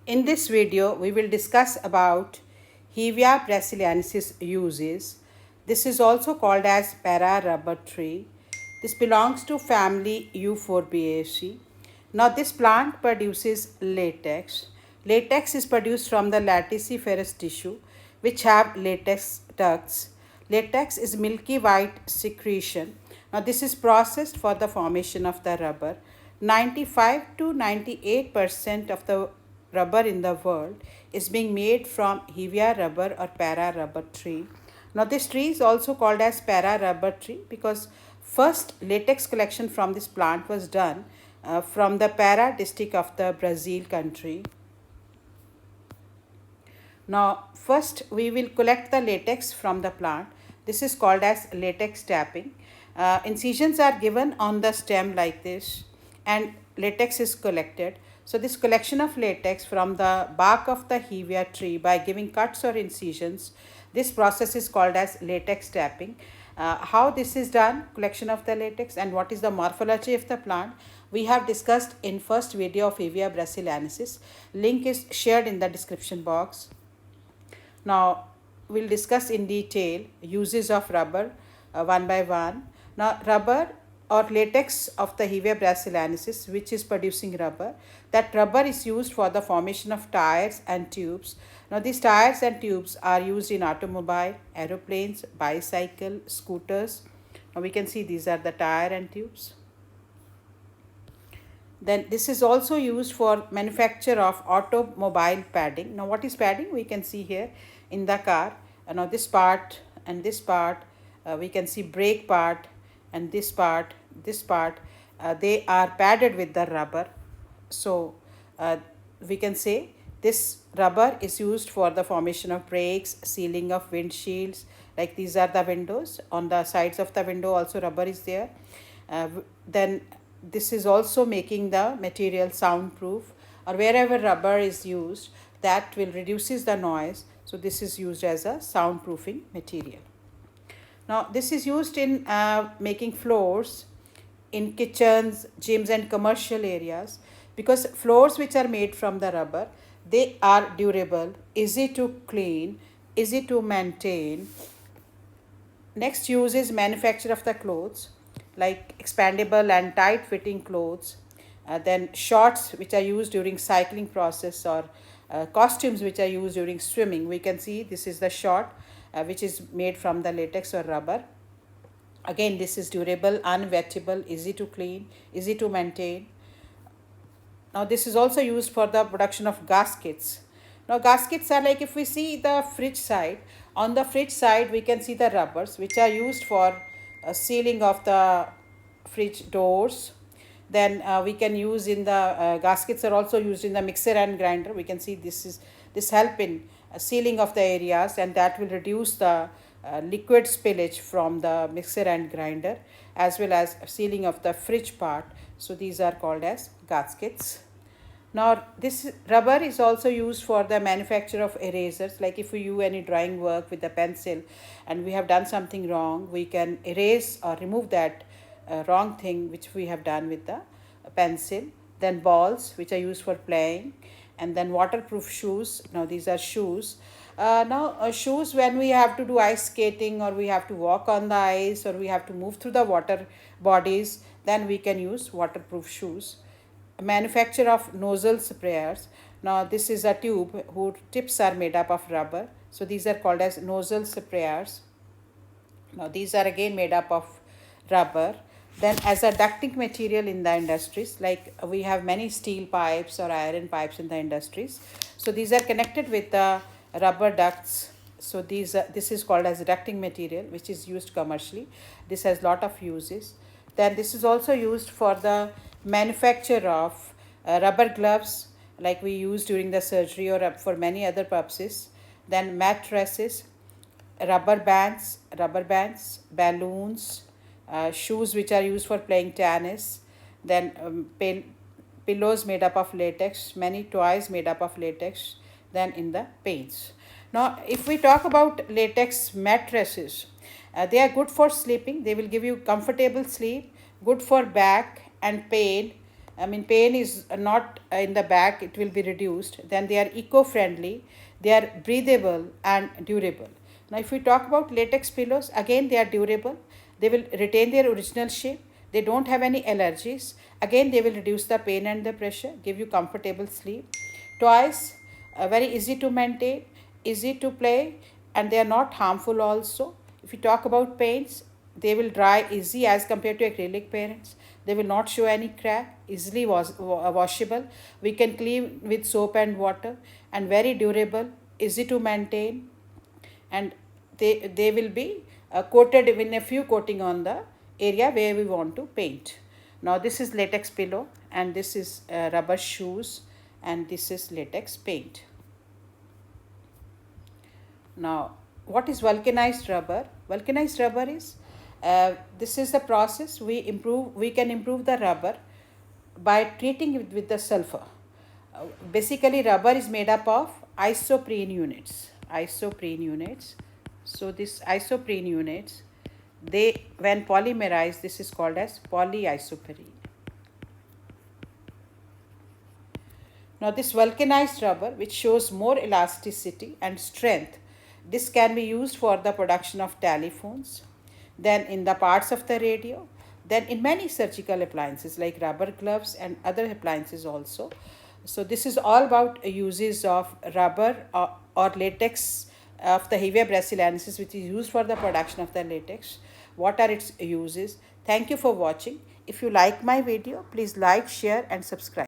In this video, we will discuss about Hevea brasiliensis uses. This is also called as para rubber tree. This belongs to family Euphorbiaceae. Now, this plant produces latex. Latex is produced from the latissiferous tissue, which have latex ducts. Latex is milky white secretion. Now, this is processed for the formation of the rubber. 95 to 98% of the rubber in the world is being made from Hevea rubber or para rubber tree. Now, this tree is also called as para rubber tree because first latex collection from this plant was done from the Para district of the Brazil country. Now, first we will collect the latex from the plant. This is called as latex tapping. Incisions are given on the stem like this, and latex is collected. So, this collection of latex from the bark of the Hevea tree by giving cuts or incisions, this process is called as latex tapping. How this is done, collection of the latex, and what is the morphology of the plant, we have discussed in first video of Hevea brasiliensis. Link is shared in the description box. Now, we'll discuss in detail uses of rubber one by one. Now, rubber or latex of the Hevea brasiliensis, which is producing rubber, that rubber is used for the formation of tires and tubes. Now, these tires and tubes are used in automobile, aeroplanes, bicycle, scooters. Now, we can see these are the tire and tubes. Then this is also used for manufacture of automobile padding. Now, what is padding? We can see here in the car. Now, this part and this part, we can see brake part and this part, they are padded with the rubber. So, we can say this rubber is used for the formation of brakes, sealing of windshields. Like these are the windows. On the sides of the window also rubber is there. Then this is also making the material soundproof, or wherever rubber is used, that will reduces the noise. So this is used as a soundproofing material. Now this is used in making floors in kitchens, gyms and commercial areas, because floors which are made from the rubber, they are durable, easy to clean, easy to maintain. Next use is manufacture of the clothes, like expandable and tight fitting clothes. Then shorts which are used during cycling process, or costumes which are used during swimming. We can see this is the short which is made from the latex or rubber. Again, this is durable, unwettable, easy to clean, easy to maintain. Now, this is also used for the production of gaskets. Now, gaskets are like, if we see the fridge side, on the fridge side, we can see the rubbers which are used for sealing of the fridge doors. Then we can use in the gaskets are also used in the mixer and grinder. We can see this help in sealing of the areas, and that will reduce the liquid spillage from the mixer and grinder, as well as sealing of the fridge part. So these are called as gaskets. Now, this rubber is also used for the manufacture of erasers. Like if we do any drawing work with a pencil and we have done something wrong, we can erase or remove that wrong thing which we have done with the pencil. Then balls which are used for playing, and then waterproof shoes. Now, these are shoes. Shoes when we have to do ice skating, or we have to walk on the ice, or we have to move through the water bodies, then we can use waterproof shoes. Manufacture of nozzle sprayers. Now, this is a tube whose tips are made up of rubber. So, these are called as nozzle sprayers. Now, these are again made up of rubber. Then, as a ducting material in the industries, like we have many steel pipes or iron pipes in the industries. So, these are connected with the rubber ducts. So, this is called as ducting material, which is used commercially. This has lot of uses. Then, this is also used for the manufacture of rubber gloves, like we use during the surgery or for many other purposes. Then, mattresses, rubber bands, balloons, shoes which are used for playing tennis, then pillows made up of latex, many toys made up of latex, then in the paints. Now, if we talk about latex mattresses, they are good for sleeping. They will give you comfortable sleep, good for back and pain, I mean, pain is not in the back, it will be reduced. Then they are eco-friendly, they are breathable and durable. Now, if we talk about latex pillows, again they are durable, they will retain their original shape, they don't have any allergies. Again, they will reduce the pain and the pressure, give you comfortable sleep. Toys, very easy to maintain, easy to play, and they are not harmful also. If you talk about paints, they will dry easy as compared to acrylic paints. They will not show any crack, easily washable. We can clean with soap and water, and very durable, easy to maintain, and they will be coated in a few coating on the area where we want to paint. Now this is latex pillow, and this is rubber shoes, and this is latex paint. Now, what is vulcanized rubber? Vulcanized rubber is this is the process we can improve the rubber by treating it with the sulfur. Basically, rubber is made up of isoprene units. Isoprene units. So this isoprene units, they when polymerized, this is called as polyisoprene. Now this vulcanized rubber, which shows more elasticity and strength, this can be used for the production of telephones, then in the parts of the radio, then in many surgical appliances like rubber gloves and other appliances also. So this is all about uses of rubber or latex of the Hevia brasiliensis, which is used for the production of the latex. What are its uses? Thank you for watching. If you like my video, please like, share and subscribe.